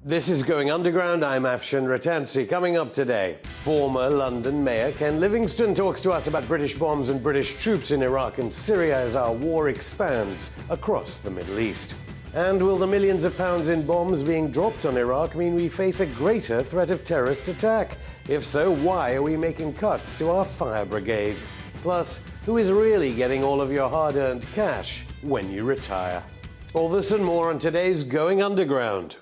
This is Going Underground. I'm Afshin Rattansi. Coming up today, former London Mayor Ken Livingstone talks to us about British bombs and British troops in Iraq and Syria as our war expands across the Middle East. And will the millions of pounds in bombs being dropped on Iraq mean we face a greater threat of terrorist attack? If so, why are we making cuts to our fire brigade? Plus, who is really getting all of your hard-earned cash when you retire? All this and more on today's Going Underground.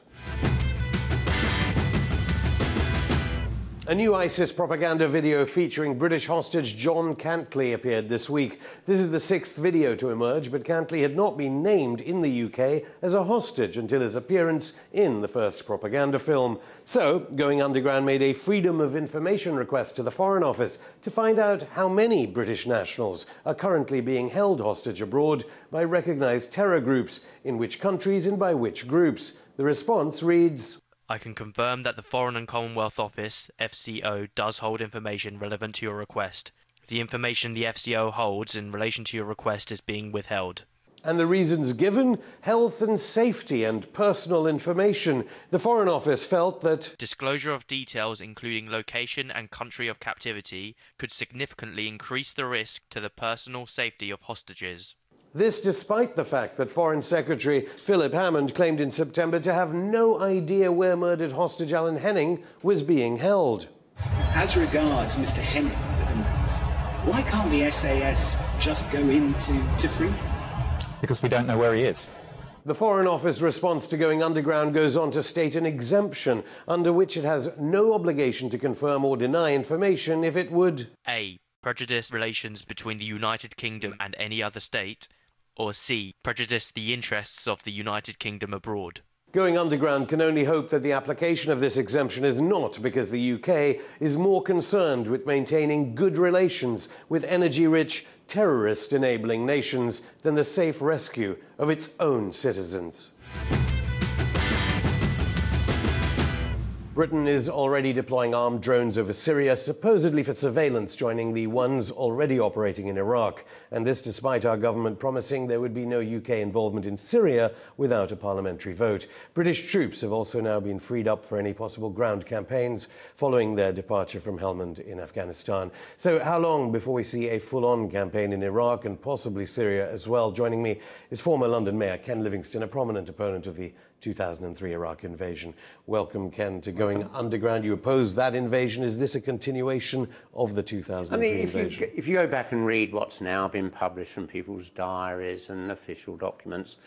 A new ISIS propaganda video featuring British hostage John Cantley appeared this week. This is the sixth video to emerge, but Cantley had not been named in the UK as a hostage until his appearance in the first propaganda film. So, Going Underground made a Freedom of Information request to the Foreign Office to find out how many British nationals are currently being held hostage abroad by recognised terror groups, in which countries and by which groups. The response reads, I can confirm that the Foreign and Commonwealth Office, FCO, does hold information relevant to your request. The information the FCO holds in relation to your request is being withheld. And the reasons given? Health and safety and personal information. The Foreign Office felt that disclosure of details including location and country of captivity could significantly increase the risk to the personal safety of hostages. This despite the fact that Foreign Secretary Philip Hammond claimed in September to have no idea where murdered hostage Alan Henning was being held. As regards Mr. Henning, why can't the SAS just go into freedom? Because we don't know where he is. The Foreign Office response to Going Underground goes on to state an exemption under which it has no obligation to confirm or deny information if it would A. Prejudice relations between the United Kingdom and any other state, or C. Prejudice the interests of the United Kingdom abroad. Going Underground can only hope that the application of this exemption is not because the UK is more concerned with maintaining good relations with energy-rich, terrorist-enabling nations than the safe rescue of its own citizens. Britain is already deploying armed drones over Syria, supposedly for surveillance, joining the ones already operating in Iraq. And this despite our government promising there would be no UK involvement in Syria without a parliamentary vote. British troops have also now been freed up for any possible ground campaigns following their departure from Helmand in Afghanistan. So how long before we see a full-on campaign in Iraq and possibly Syria as well? Joining me is former London Mayor Ken Livingstone, a prominent opponent of the 2003 Iraq invasion. Welcome, Ken, to Going Underground. You oppose that invasion. Is this a continuation of the 2003 invasion? If you go back and read what's now been published from people's diaries and official documents,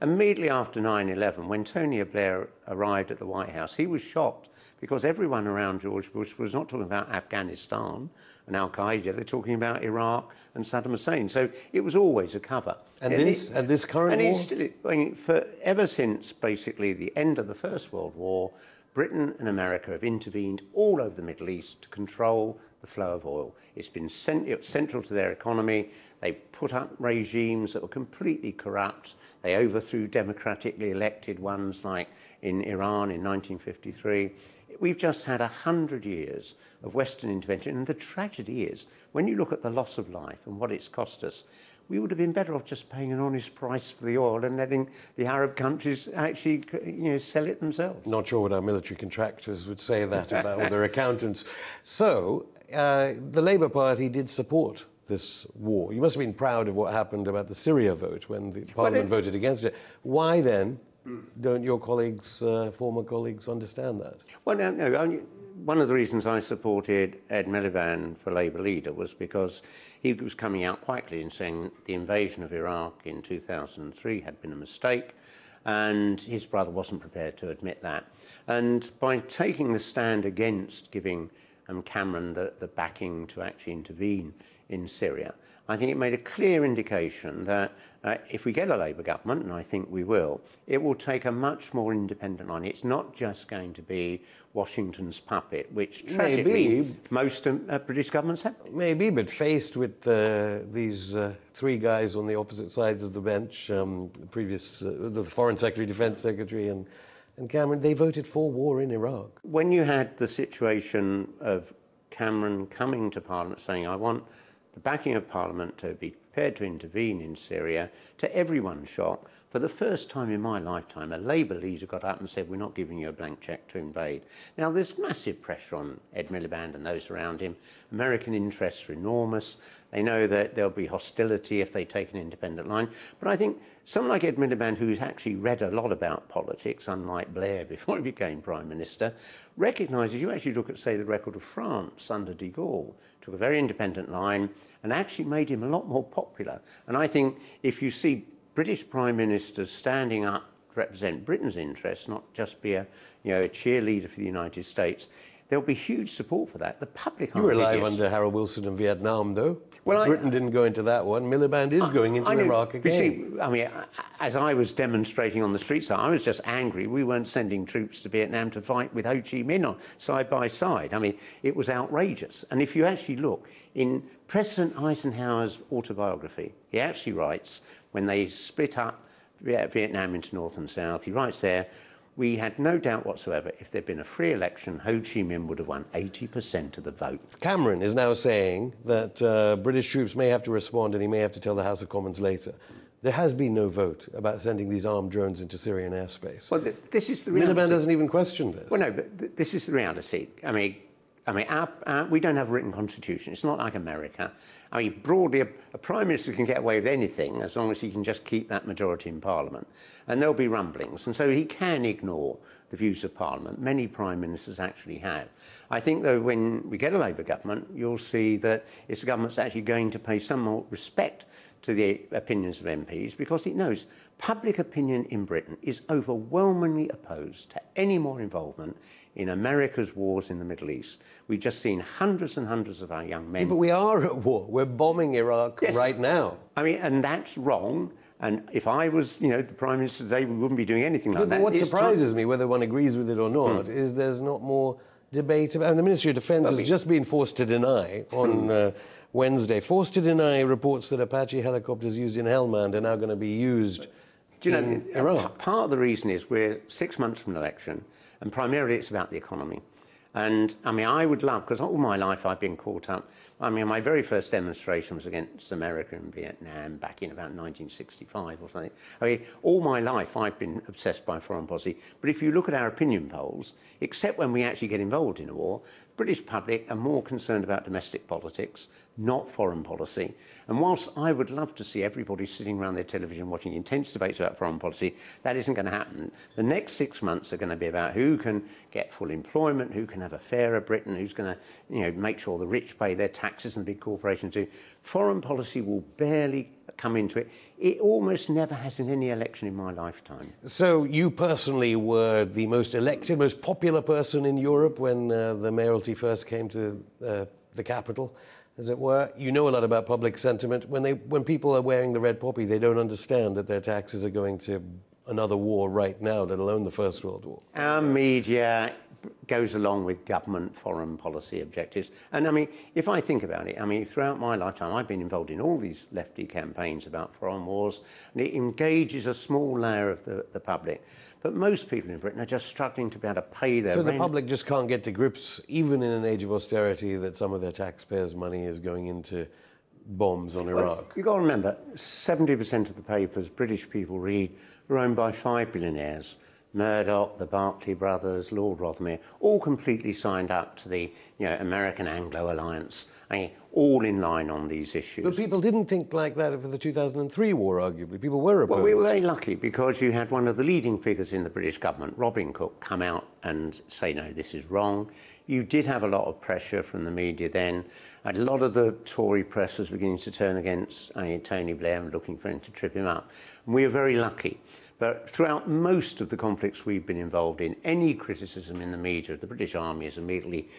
immediately after 9/11, when Tony Blair arrived at the White House, he was shocked because everyone around George Bush was not talking about Afghanistan and Al-Qaeda, they're talking about Iraq and Saddam Hussein. So it was always a cover. And this current and war? It's still, ever since basically the end of the First World War, Britain and America have intervened all over the Middle East to control the flow of oil. It's been central to their economy. They put up regimes that were completely corrupt. They overthrew democratically elected ones like in Iran in 1953. We've just had 100 years of Western intervention, and the tragedy is, when you look at the loss of life and what it's cost us, we would have been better off just paying an honest price for the oil and letting the Arab countries actually, sell it themselves. Not sure what our military contractors would say that about, or their accountants. So, the Labour Party did support this war. You must have been proud of what happened about the Syria vote when the Parliament voted against it. Why then don't your colleagues, former colleagues, understand that? Well, no. One of the reasons I supported Ed Miliband for Labour leader was because he was coming out quite clearly and saying the invasion of Iraq in 2003 had been a mistake, and his brother wasn't prepared to admit that. And by taking the stand against giving Cameron the backing to actually intervene in Syria, I think it made a clear indication that if we get a Labour government, and I think we will, it will take a much more independent line. It's not just going to be Washington's puppet, which tragically most British governments have. Maybe, but faced with these three guys on the opposite sides of the bench, the Foreign Secretary, Defence Secretary, and Cameron, they voted for war in Iraq. When you had the situation of Cameron coming to Parliament saying, I want the backing of Parliament to be prepared to intervene in Syria, to everyone's shock, for for the first time in my lifetime, a Labour leader got up and said, we're not giving you a blank cheque to invade. Now, there's massive pressure on Ed Miliband and those around him. American interests are enormous. They know that there'll be hostility if they take an independent line. But I think someone like Ed Miliband, who's actually read a lot about politics, unlike Blair before he became Prime Minister, recognises, you actually look at, say, the record of France under de Gaulle, took a very independent line and actually made him a lot more popular. And I think if you see British Prime Ministers standing up to represent Britain's interests, not just be a cheerleader for the United States, there'll be huge support for that. The public aren't You were alive idiots. under Harold Wilson in Vietnam, though. Well, Britain didn't go into that one. Miliband is going into Iraq again. You see, I mean, as I was demonstrating on the streets, I was just angry. We weren't sending troops to Vietnam to fight with Ho Chi Minh side by side. I mean, it was outrageous. And if you actually look, in President Eisenhower's autobiography, he actually writes, when they split up Vietnam into North and South, he writes there, we had no doubt whatsoever, if there'd been a free election, Ho Chi Minh would have won 80% of the vote. Cameron is now saying that British troops may have to respond and he may have to tell the House of Commons later. There has been no vote about sending these armed drones into Syrian airspace. Well, this is the reality. Miliband doesn't even question this. Well, no, but this is the reality. I mean, we don't have a written constitution. It's not like America. I mean, broadly, a prime minister can get away with anything as long as he can just keep that majority in Parliament. And there'll be rumblings. And so he can ignore the views of Parliament. Many prime ministers actually have. I think, though, when we get a Labour government, you'll see that it's a government that's actually going to pay some more respect to the opinions of MPs, because it knows public opinion in Britain is overwhelmingly opposed to any more involvement in America's wars in the Middle East. We've just seen hundreds and hundreds of our young men... Yeah, but we are at war. We're bombing Iraq right now. I mean, and that's wrong. And if I was, the Prime Minister today, we wouldn't be doing anything like that. But what surprises me, whether one agrees with it or not, is there's not more debate about... And the Ministry of Defence has just been forced to deny on Wednesday, forced to deny reports that Apache helicopters used in Helmand are now going to be used in Iraq. Part of the reason is we're 6 months from an election, and primarily it's about the economy. And, I mean, I would love, because all my life I've been caught up, I mean, my very first demonstration was against America in Vietnam back in about 1965 or something. I mean, all my life I've been obsessed by foreign policy. But if you look at our opinion polls, except when we actually get involved in a war, the British public are more concerned about domestic politics, not foreign policy. And whilst I would love to see everybody sitting around their television watching intense debates about foreign policy, that isn't going to happen. The next 6 months are going to be about who can get full employment, who can have a fairer Britain, who's going to make sure the rich pay their taxes and the big corporations do. Foreign policy will barely come into it. It almost never has in any election in my lifetime. So you personally were the most elected, most popular person in Europe when the mayoralty first came to the capital, as it were. You know a lot about public sentiment. When people are wearing the red poppy, they don't understand that their taxes are going to another war right now, let alone the First World War. Our media goes along with government foreign policy objectives. And I mean, if I think about it, I mean, throughout my lifetime, I've been involved in all these lefty campaigns about foreign wars, and it engages a small layer of the public. But most people in Britain are just struggling to be able to pay their rent. So the public just can't get to grips, even in an age of austerity, that some of their taxpayers' money is going into bombs on Iraq. You've got to remember, 70% of the papers British people read are owned by 5 billionaires. Murdoch, the Barclay brothers, Lord Rothermere, all completely signed up to the American Anglo Alliance, all in line on these issues. But people didn't think like that for the 2003 war, arguably. People were opposed. Well, we were very lucky because you had one of the leading figures in the British government, Robin Cook, come out and say, no, this is wrong. You did have a lot of pressure from the media then. A lot of the Tory press was beginning to turn against Tony Blair and looking for him to trip him up. And we were very lucky. But throughout most of the conflicts we've been involved in, any criticism in the media of the British Army is immediately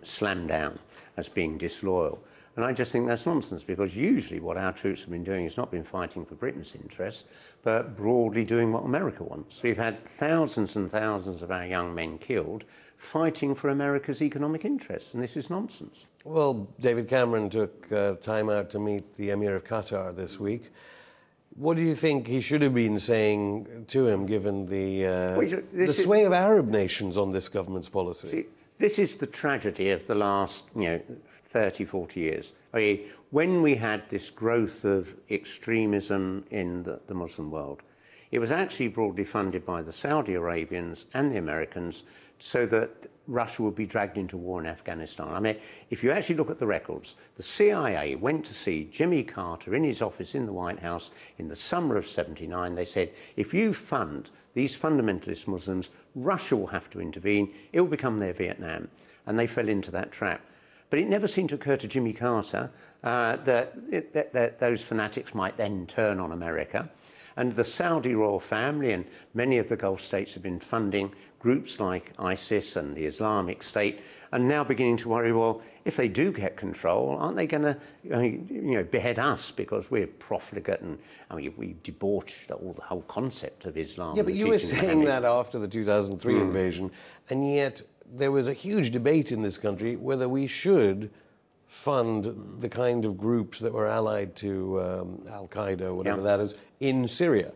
slammed down as being disloyal. And I just think that's nonsense, because usually what our troops have been doing is not been fighting for Britain's interests, but broadly doing what America wants. We've had thousands and thousands of our young men killed fighting for America's economic interests, and this is nonsense. Well, David Cameron took time out to meet the Emir of Qatar this week. What do you think he should have been saying to him, given the sway of Arab nations on this government's policy? See, this is the tragedy of the last 30, 40 years. I mean, when we had this growth of extremism in the Muslim world, It was actually broadly funded by the Saudi Arabians and the Americans so that Russia would be dragged into war in Afghanistan. I mean, if you actually look at the records, the CIA went to see Jimmy Carter in his office in the White House in the summer of '79. They said, if you fund these fundamentalist Muslims, Russia will have to intervene. It will become their Vietnam. And they fell into that trap. But it never seemed to occur to Jimmy Carter that those fanatics might then turn on America. And the Saudi royal family and many of the Gulf states have been funding groups like ISIS and the Islamic State, and now beginning to worry, well, if they do get control, aren't they going to behead us because we're profligate and we debauch the whole concept of Islam? Yeah, but you were saying that after the 2003 invasion, and yet there was a huge debate in this country whether we should fund the kind of groups that were allied to Al-Qaeda, whatever that is, in Syria.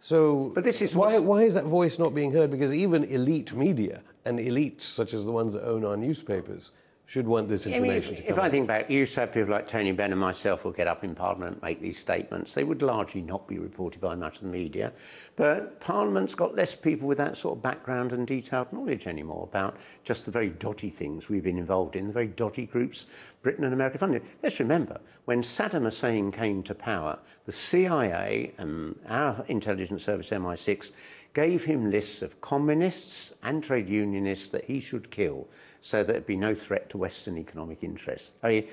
So but this is why is that voice not being heard? Because even elite media and elites such as the ones that own our newspapers should want this information to come out. If I think back, you used to have people like Tony Benn and myself will get up in Parliament and make these statements. They would largely not be reported by much of the media. But Parliament's got less people with that sort of background and detailed knowledge anymore about just the very dodgy things we've been involved in, the very dodgy groups Britain and America funded. Let's remember, when Saddam Hussein came to power, the CIA and our intelligence service, MI6, gave him lists of communists and trade unionists that he should kill so that there'd be no threat to Western economic interests. I mean,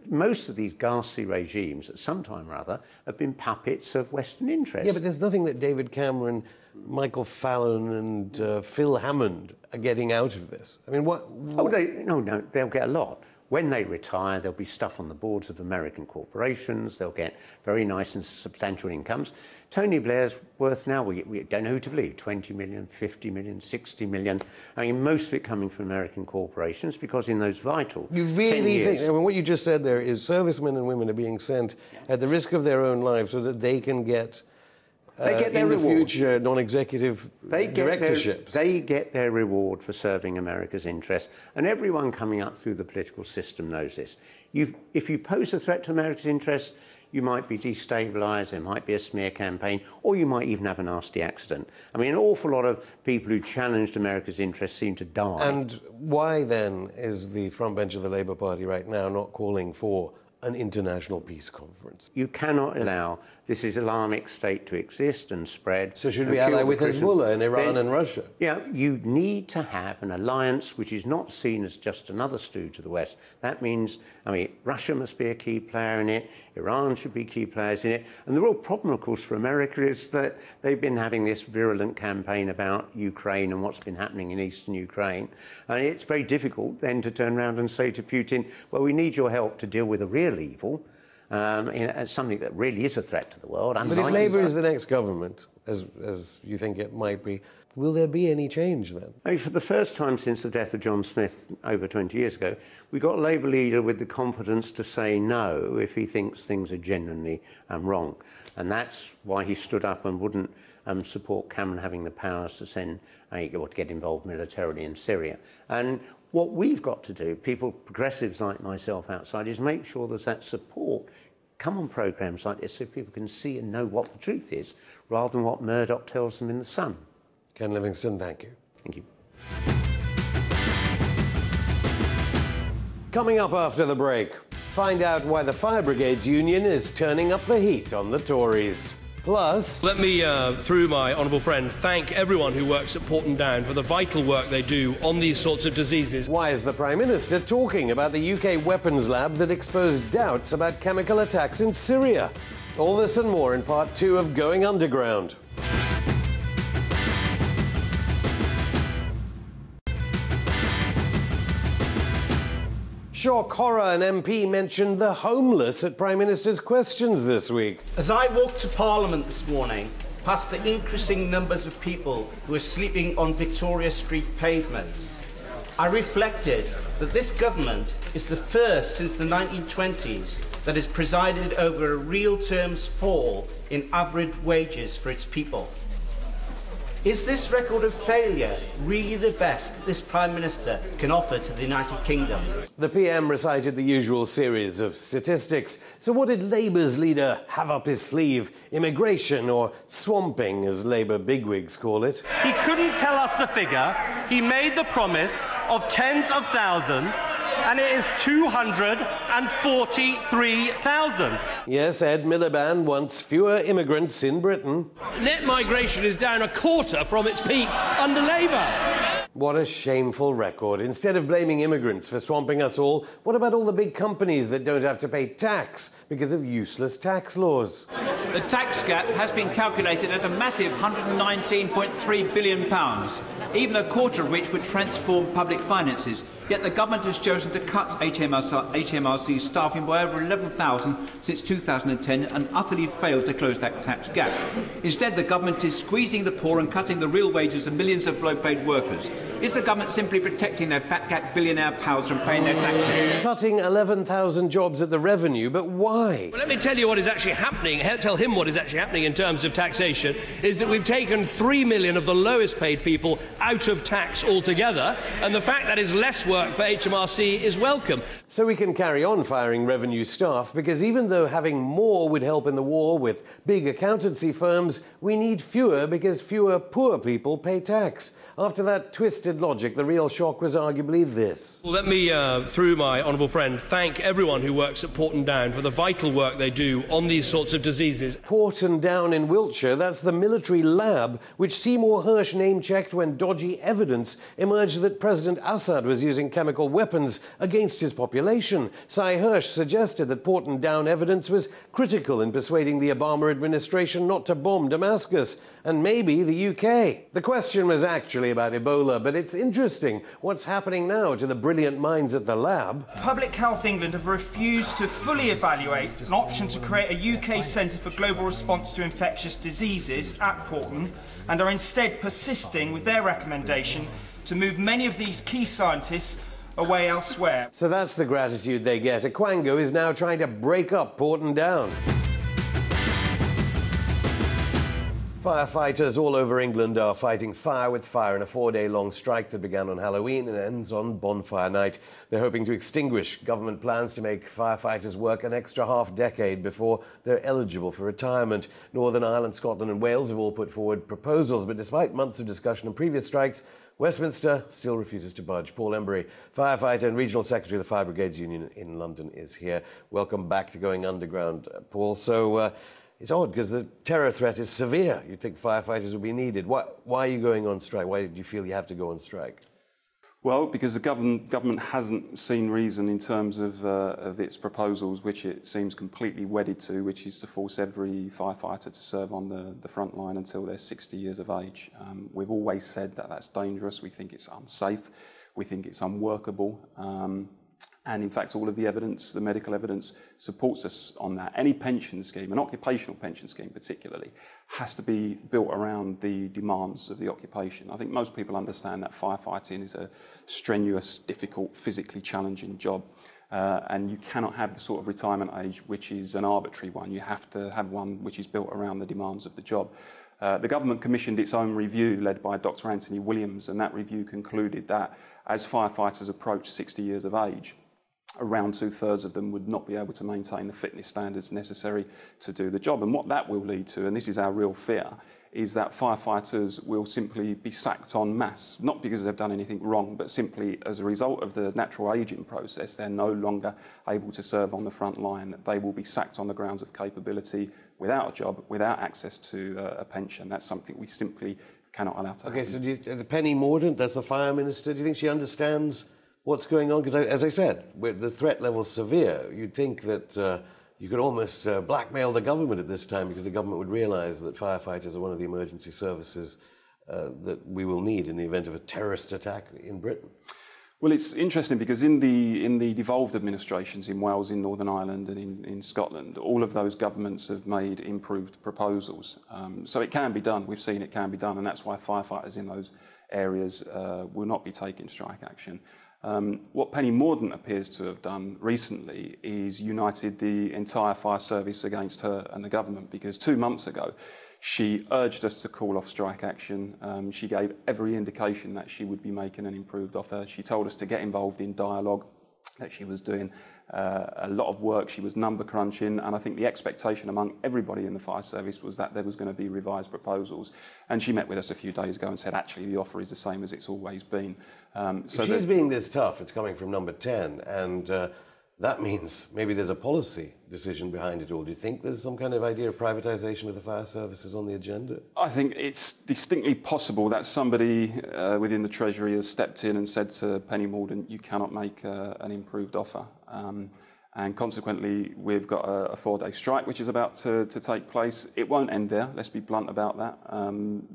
most of these ghastly regimes at some time or other have been puppets of Western interests. Yeah, but there's nothing that David Cameron, Michael Fallon and Phil Hammond are getting out of this. I mean, what? Oh, no, they'll get a lot. When they retire, they'll be stuck on the boards of American corporations. They'll get very nice and substantial incomes. Tony Blair's worth now, we don't know who to believe, 20 million, 50 million, 60 million. I mean, most of it coming from American corporations because in those vital 10 years... You really think, I mean, what you just said there is servicemen and women are being sent at the risk of their own lives so that they can get... They get their in reward. The future, non-executive directorships. They get their reward for serving America's interests. And everyone coming up through the political system knows this. If you pose a threat to America's interests, you might be destabilised, there might be a smear campaign, or you might even have a nasty accident. I mean, an awful lot of people who challenged America's interests seem to die. And why, then, is the front bench of the Labour Party right now not calling for an international peace conference? You cannot allow this Islamic State to exist and spread. So should we ally with Hezbollah in Iran and Russia? Yeah, you need to have an alliance which is not seen as just another stooge to the West. That means, I mean, Russia must be a key player in it, Iran should be key players in it. And the real problem, of course, for America is that they've been having this virulent campaign about Ukraine and what's been happening in eastern Ukraine. And it's very difficult then to turn around and say to Putin, well, we need your help to deal with a real evil, something that really is a threat to the world. But if Labour is the next government, as you think it might be, will there be any change then? I mean, for the first time since the death of John Smith over 20 years ago, we got a Labour leader with the competence to say no if he thinks things are genuinely wrong. And that's why he stood up and wouldn't support Cameron having the powers to send or to get involved militarily in Syria. And what we've got to do, people, progressives like myself outside, is make sure there's that support. Come on programmes like this so people can see and know what the truth is, rather than what Murdoch tells them in The Sun. Ken Livingstone, thank you. Thank you. Coming up after the break, find out why the Fire Brigades Union is turning up the heat on the Tories. Plus... Let me, through my honourable friend, thank everyone who works at Porton Down for the vital work they do on these sorts of diseases. Why is the Prime Minister talking about the UK weapons lab that exposed doubts about chemical attacks in Syria? All this and more in part 2 of Going Underground. Shock horror, an MP mentioned the homeless at Prime Minister's questions this week. As I walked to Parliament this morning, past the increasing numbers of people who are sleeping on Victoria Street pavements, I reflected that this government is the first since the 1920s that has presided over a real terms fall in average wages for its people. Is this record of failure really the best that this Prime Minister can offer to the United Kingdom? The PM recited the usual series of statistics. So what did Labour's leader have up his sleeve? Immigration, or swamping, as Labour bigwigs call it? He couldn't tell us the figure. He made the promise of tens of thousands, and it is 243,000. Yes, Ed Miliband wants fewer immigrants in Britain. Net migration is down a quarter from its peak under Labour. What a shameful record. Instead of blaming immigrants for swamping us all, what about all the big companies that don't have to pay tax because of useless tax laws? The tax gap has been calculated at a massive £119.3 billion, even a quarter of which would transform public finances. Yet the government has chosen to cut HMRC's staffing by over 11,000 since 2010 and utterly failed to close that tax gap. Instead, the government is squeezing the poor and cutting the real wages of millions of low-paid workers. Is the government simply protecting their fat-cat billionaire pals from paying their taxes? Cutting 11,000 jobs at the revenue, but why? Well, let me tell you what is actually happening. Tell him what is actually happening in terms of taxation is that we've taken 3 million of the lowest paid people out of tax altogether, and the fact that is less work for HMRC is welcome. So we can carry on firing revenue staff, because even though having more would help in the war with big accountancy firms, we need fewer because fewer poor people pay tax. After that twisted logic, the real shock was arguably this. Well, let me, through my honourable friend, thank everyone who works at Porton Down for the vital work they do on these sorts of diseases. Porton Down in Wiltshire, that's the military lab which Seymour Hersh name-checked when dodgy evidence emerged that President Assad was using chemical weapons against his population. Cy Hersh suggested that Porton Down evidence was critical in persuading the Obama administration not to bomb Damascus, and maybe the UK. The question was actually about Ebola, but it's interesting what's happening now to the brilliant minds at the lab. Public Health England have refused to fully evaluate an option to create a UK Centre for Global Response to Infectious Diseases at Porton, and are instead persisting with their recommendation to move many of these key scientists away elsewhere. So that's the gratitude they get. Aquango is now trying to break up Porton Down. Firefighters all over England are fighting fire with fire in a 4-day-long strike that began on Halloween and ends on Bonfire Night. They're hoping to extinguish government plans to make firefighters work an extra half-decade before they're eligible for retirement. Northern Ireland, Scotland and Wales have all put forward proposals, but despite months of discussion and previous strikes, Westminster still refuses to budge. Paul Embry, firefighter and regional secretary of the Fire Brigades Union in London, is here. Welcome back to Going Underground, Paul. So, it's odd because the terror threat is severe. You'd think firefighters would be needed. Why are you going on strike? Why do you feel you have to go on strike? Well, because the government hasn't seen reason in terms of its proposals, which it seems completely wedded to, which is to force every firefighter to serve on the front line until they're 60 years of age. We've always said that that's dangerous. We think it's unsafe. We think it's unworkable. And in fact, all of the evidence, the medical evidence, supports us on that. Any pension scheme, an occupational pension scheme particularly, has to be built around the demands of the occupation. I think most people understand that firefighting is a strenuous, difficult, physically challenging job. And you cannot have the sort of retirement age which is an arbitrary one. You have to have one which is built around the demands of the job. The government commissioned its own review led by Dr. Anthony Williams, and that review concluded that as firefighters approach 60 years of age, around 2/3 of them would not be able to maintain the fitness standards necessary to do the job. And what that will lead to, and this is our real fear, is that firefighters will simply be sacked en masse, not because they've done anything wrong, but simply as a result of the natural ageing process. They're no longer able to serve on the front line. They will be sacked on the grounds of capability, without a job, without access to a pension. That's something we simply cannot allow to happen. Okay, so the Penny Mordaunt, that's the Fire Minister, do you think she understands what's going on? Because, as I said, with the threat level severe, you'd think that you could almost blackmail the government at this time, because the government would realise that firefighters are one of the emergency services that we will need in the event of a terrorist attack in Britain. Well, it's interesting because in the devolved administrations in Wales, in Northern Ireland and in Scotland, all of those governments have made improved proposals. So it can be done. We've seen it can be done, and that's why firefighters in those areas will not be taking strike action. What Penny Mordaunt appears to have done recently is united the entire fire service against her and the government, because 2 months ago she urged us to call off strike action. She gave every indication that she would be making an improved offer. She told us to get involved in dialogue, that she was doing a lot of work, she was number crunching, and I think the expectation among everybody in the fire service was that there was going to be revised proposals. And she met with us a few days ago and said, actually, the offer is the same as it's always been. So if she's being this tough, it's coming from number 10, and that means maybe there's a policy decision behind it all. Do you think there's some kind of idea of privatisation of the fire services on the agenda? I think it's distinctly possible that somebody within the Treasury has stepped in and said to Penny Mordaunt, you cannot make an improved offer. And consequently, we've got a 4-day strike which is about to take place. It won't end there, let's be blunt about that.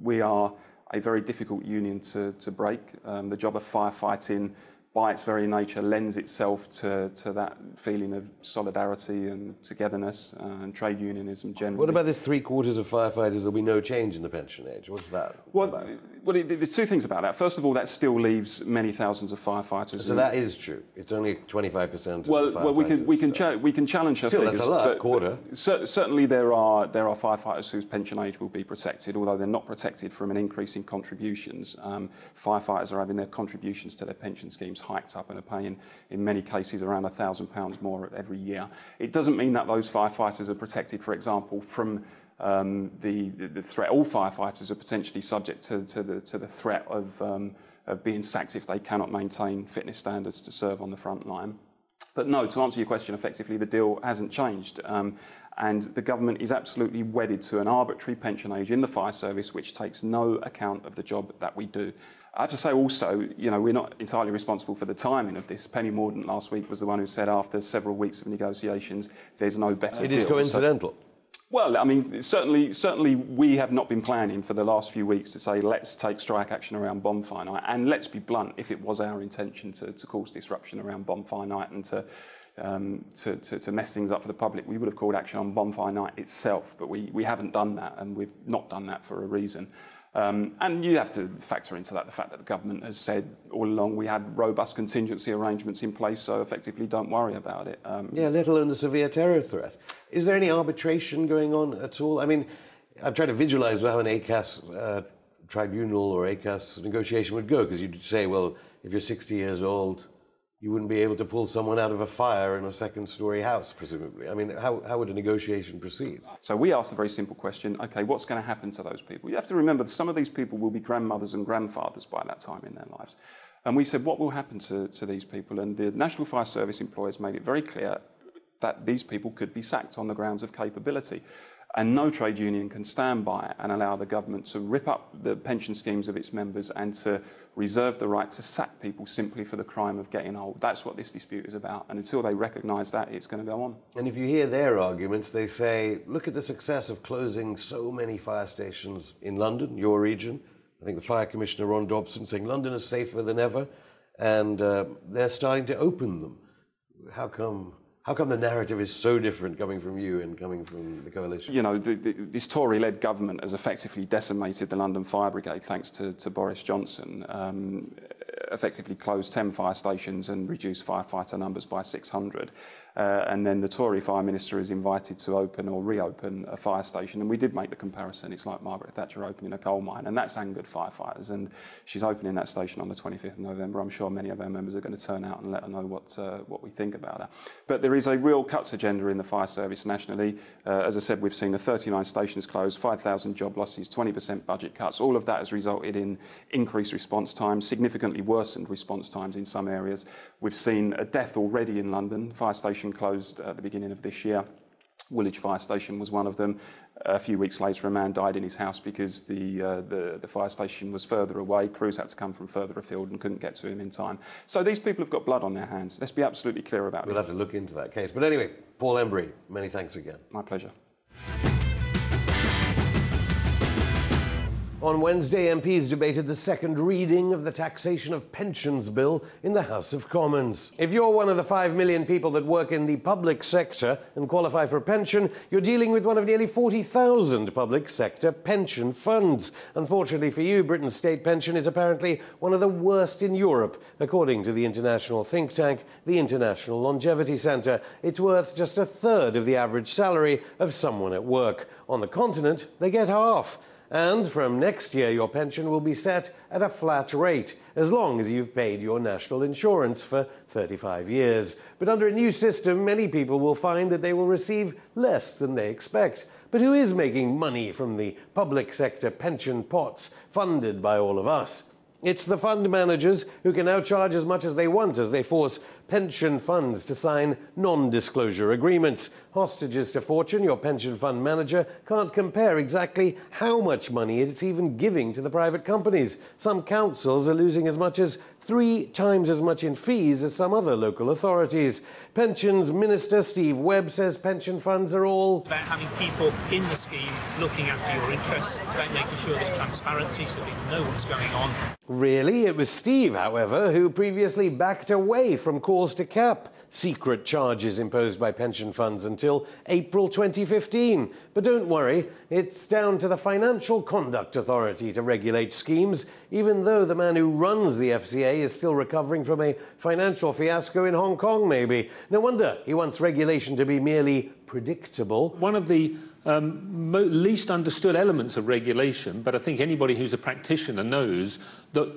We are a very difficult union to break. The job of firefighting, by its very nature, lends itself to that feeling of solidarity and togetherness and trade unionism generally. What about this 3/4 of firefighters, there'll be no change in the pension age? What's that? Well, there's two things about that. First of all, that still leaves many thousands of firefighters. So that is true. It's only 25% of the firefighters. Well, we can challenge her figures. Still, that's a lot, quarter. Certainly there are firefighters whose pension age will be protected, although they're not protected from an increase in contributions. Firefighters are having their contributions to their pension schemes hiked up and are paying, in many cases, around £1,000 more every year. It doesn't mean that those firefighters are protected, for example, from the threat. All firefighters are potentially subject to the threat of being sacked if they cannot maintain fitness standards to serve on the front line. But no, to answer your question effectively, the deal hasn't changed. And the government is absolutely wedded to an arbitrary pension age in the fire service which takes no account of the job that we do. I have to say also, you know, we're not entirely responsible for the timing of this. Penny Mordaunt last week was the one who said after several weeks of negotiations, there's no better deal. It is coincidental. Well, I mean, certainly we have not been planning for the last few weeks to say, let's take strike action around bonfire night. And let's be blunt, if it was our intention to cause disruption around bonfire night and to mess things up for the public, we would have called action on bonfire night itself. But we haven't done that, and we've not done that for a reason. And you have to factor into that the fact that the government has said all along we had robust contingency arrangements in place, so effectively don't worry about it. Yeah, let alone the severe terror threat. Is there any arbitration going on at all? I mean, I'm trying to visualise how an ACAS tribunal or ACAS negotiation would go, because you'd say, well, if you're 60 years old, you wouldn't be able to pull someone out of a fire in a second-storey house, presumably. I mean, how would a negotiation proceed? So we asked a very simple question, OK, what's going to happen to those people? You have to remember that some of these people will be grandmothers and grandfathers by that time in their lives. And we said, what will happen to these people? And the National Fire Service employers made it very clear that these people could be sacked on the grounds of capability. And no trade union can stand by and allow the government to rip up the pension schemes of its members and to reserve the right to sack people simply for the crime of getting old. That's what this dispute is about. And until they recognise that, it's going to go on. And if you hear their arguments, they say, look at the success of closing so many fire stations in London, your region. I think the Fire Commissioner, Ron Dobson, saying London is safer than ever. And they're starting to open them. How come the narrative is so different coming from you and coming from the coalition? You know, this Tory-led government has effectively decimated the London Fire Brigade, thanks to Boris Johnson, effectively closed 10 fire stations and reduced firefighter numbers by 600. And then the Tory Fire Minister is invited to open or reopen a fire station. And we did make the comparison. It's like Margaret Thatcher opening a coal mine. And that's angered firefighters. And she's opening that station on the 25th of November. I'm sure many of our members are going to turn out and let her know what we think about her. But there is a real cuts agenda in the fire service nationally. As I said, we've seen 39 stations closed, 5,000 job losses, 20% budget cuts. All of that has resulted in increased response times, significantly worsened response times in some areas. We've seen a death already in London. Fire station closed at the beginning of this year. Woolwich Fire Station was one of them. A few weeks later, a man died in his house because the fire station was further away. Crews had to come from further afield and couldn't get to him in time. So these people have got blood on their hands. Let's be absolutely clear about it. We'll have to look into that case. But anyway, Paul Embry, many thanks again. My pleasure. On Wednesday, MPs debated the second reading of the taxation of pensions bill in the House of Commons. If you're one of the 5 million people that work in the public sector and qualify for a pension, you're dealing with one of nearly 40,000 public sector pension funds. Unfortunately for you, Britain's state pension is apparently one of the worst in Europe, according to the international think tank, the International Longevity Centre. It's worth just a third of the average salary of someone at work. On the continent, they get half. And from next year, your pension will be set at a flat rate, as long as you've paid your national insurance for 35 years. But under a new system, many people will find that they will receive less than they expect. But who is making money from the public sector pension pots funded by all of us? It's the fund managers who can now charge as much as they want as they force pension funds to sign non-disclosure agreements. Hostages to fortune, your pension fund manager can't compare exactly how much money it's even giving to the private companies. Some councils are losing as much as 3 times as much in fees as some other local authorities. Pensions Minister Steve Webb says pension funds are all about having people in the scheme looking after your interests, about making sure there's transparency so people know what's going on. Really? It was Steve, however, who previously backed away from calls to cap secret charges imposed by pension funds until April 2015. But don't worry, it's down to the Financial Conduct Authority to regulate schemes, even though the man who runs the FCA is still recovering from a financial fiasco in Hong Kong, maybe. No wonder he wants regulation to be merely predictable. One of the least understood elements of regulation, but I think anybody who's a practitioner knows that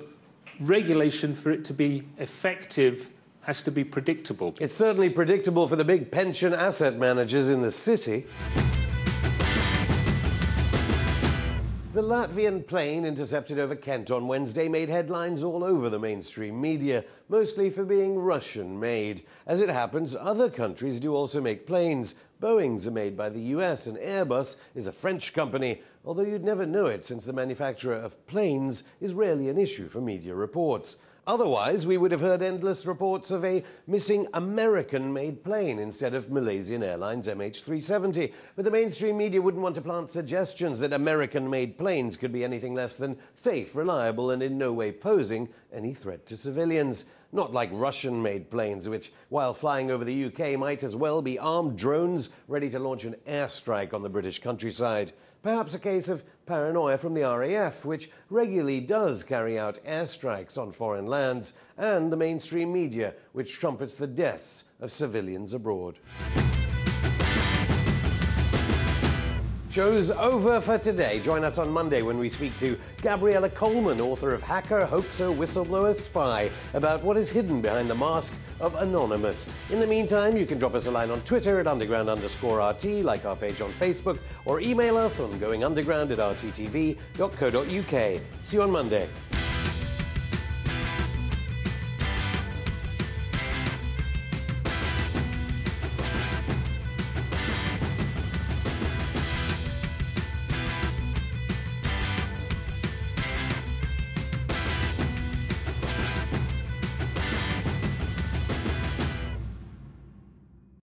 regulation, for it to be effective, has to be predictable. It's certainly predictable for the big pension asset managers in the city. The Latvian plane intercepted over Kent on Wednesday made headlines all over the mainstream media, mostly for being Russian-made. As it happens, other countries do also make planes. Boeing's are made by the US and Airbus is a French company, although you'd never know it since the manufacturer of planes is rarely an issue for media reports. Otherwise, we would have heard endless reports of a missing American-made plane instead of Malaysian Airlines MH370. But the mainstream media wouldn't want to plant suggestions that American-made planes could be anything less than safe, reliable, and in no way posing any threat to civilians. Not like Russian-made planes, which, while flying over the UK, might as well be armed drones ready to launch an airstrike on the British countryside. Perhaps a case of paranoia from the RAF, which regularly does carry out airstrikes on foreign lands, and the mainstream media, which trumpets the deaths of civilians abroad. Show's over for today. Join us on Monday when we speak to Gabriella Coleman, author of Hacker, Hoaxer, Whistleblower, Spy, about what is hidden behind the mask of Anonymous. In the meantime, you can drop us a line on Twitter at underground_RT, like our page on Facebook, or email us on goingunderground@rttv.co.uk. See you on Monday.